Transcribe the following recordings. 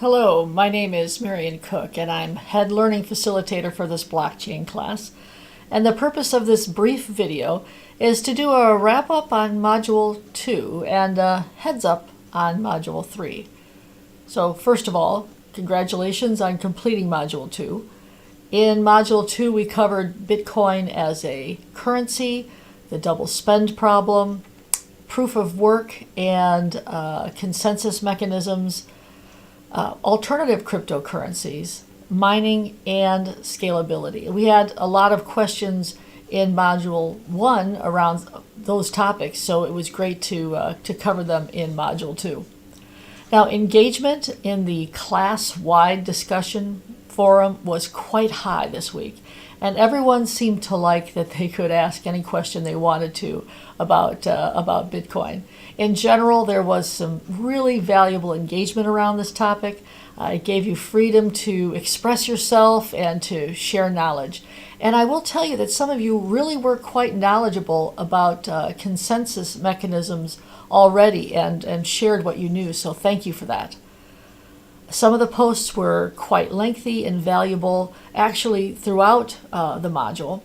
Hello, my name is Marian Cook, and I'm Head Learning Facilitator for this blockchain class. And the purpose of this brief video is to do a wrap-up on Module 2 and a heads-up on Module 3. So first of all, congratulations on completing Module 2. In Module 2, we covered Bitcoin as a currency, the double spend problem, proof of work, and consensus mechanisms, alternative cryptocurrencies, mining, and scalability. We had a lot of questions in Module 1 around those topics, so it was great to cover them in Module 2. Now, engagement in the class-wide discussion forum was quite high this week, and everyone seemed to like that they could ask any question they wanted to about Bitcoin. In general, there was some really valuable engagement around this topic. It gave you freedom to express yourself and to share knowledge. And I will tell you that some of you really were quite knowledgeable about consensus mechanisms already and shared what you knew, so thank you for that. Some of the posts were quite lengthy and valuable, actually throughout the module.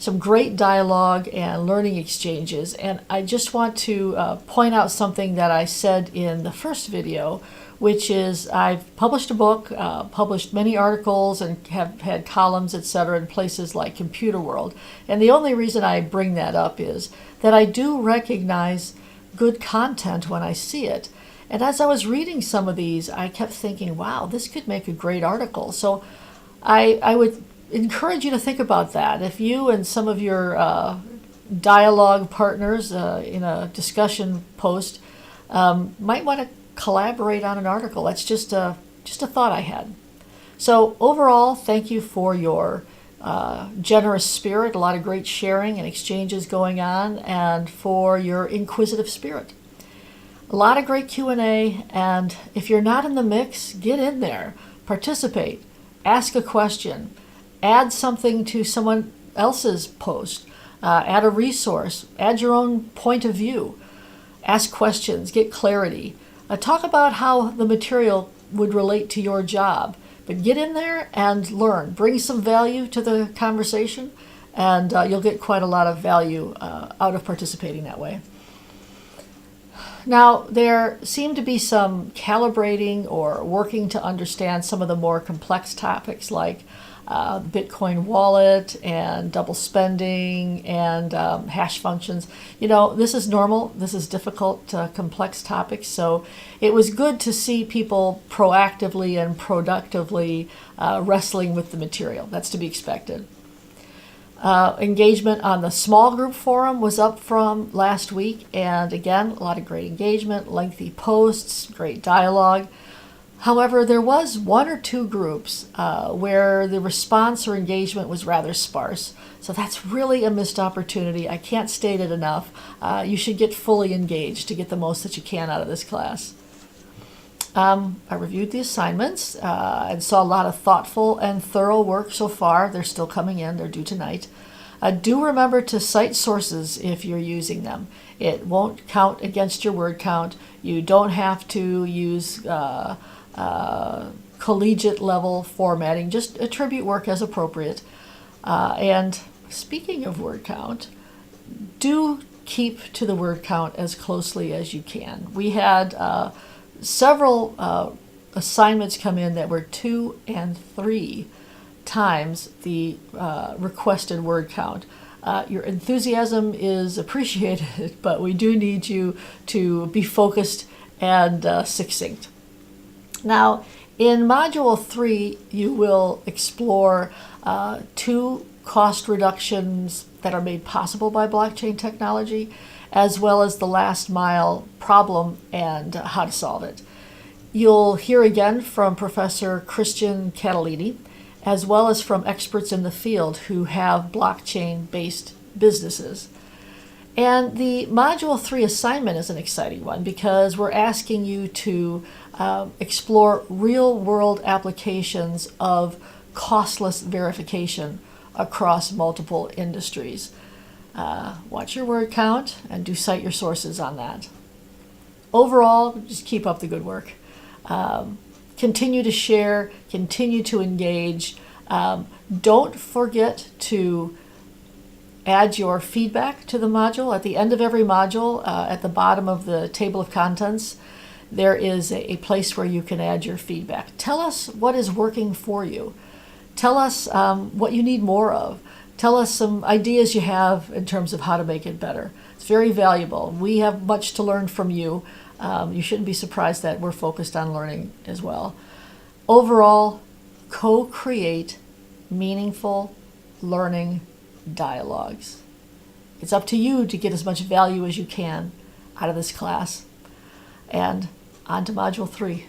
Some great dialogue and learning exchanges, and I just want to point out something that I said in the first video, which is I've published a book, published many articles, and have had columns, etc. in places like Computer World. And the only reason I bring that up is that I do recognize good content when I see it. And as I was reading some of these, I kept thinking, wow, this could make a great article. So I would encourage you to think about that. If you and some of your dialogue partners in a discussion post might want to collaborate on an article, that's just a thought I had. So overall, thank you for your generous spirit, a lot of great sharing and exchanges going on, and for your inquisitive spirit. A lot of great Q&A, and if you're not in the mix, get in there, participate, ask a question, add something to someone else's post, add a resource, add your own point of view, ask questions, get clarity, talk about how the material would relate to your job, but get in there and learn, bring some value to the conversation, and you'll get quite a lot of value out of participating that way. Now, there seem to be some calibrating or working to understand some of the more complex topics like Bitcoin wallet and double spending and hash functions. You know, this is normal. This is difficult, complex topics. So it was good to see people proactively and productively wrestling with the material. That's to be expected. Engagement on the small group forum was up from last week, and again, a lot of great engagement, lengthy posts, great dialogue. However, there was one or two groups where the response or engagement was rather sparse. So that's really a missed opportunity. I can't state it enough. You should get fully engaged to get the most that you can out of this class. I reviewed the assignments and saw a lot of thoughtful and thorough work so far. They're still coming in. They're due tonight. Do remember to cite sources if you're using them. It won't count against your word count. You don't have to use collegiate level formatting. Just attribute work as appropriate. And speaking of word count, do keep to the word count as closely as you can. We had several assignments come in that were 2 and 3 times the requested word count. Your enthusiasm is appreciated, but we do need you to be focused and succinct. Now, in Module 3, you will explore 2 cost reductions that are made possible by blockchain technology, as well as the last mile problem and how to solve it. You'll hear again from Professor Christian Catalini, as well as from experts in the field who have blockchain-based businesses. And the Module 3 assignment is an exciting one because we're asking you to explore real-world applications of costless verification across multiple industries. Watch your word count and do cite your sources on that. Overall, just keep up the good work. continue to share, continue to engage. Don't forget to add your feedback to the module. At the end of every module, at the bottom of the table of contents, there is a place where you can add your feedback. Tell us what is working for you. Tell us what you need more of. Tell us some ideas you have in terms of how to make it better. It's very valuable. We have much to learn from you. You shouldn't be surprised that we're focused on learning as well. Overall, co-create meaningful learning dialogues. It's up to you to get as much value as you can out of this class. And on to Module 3.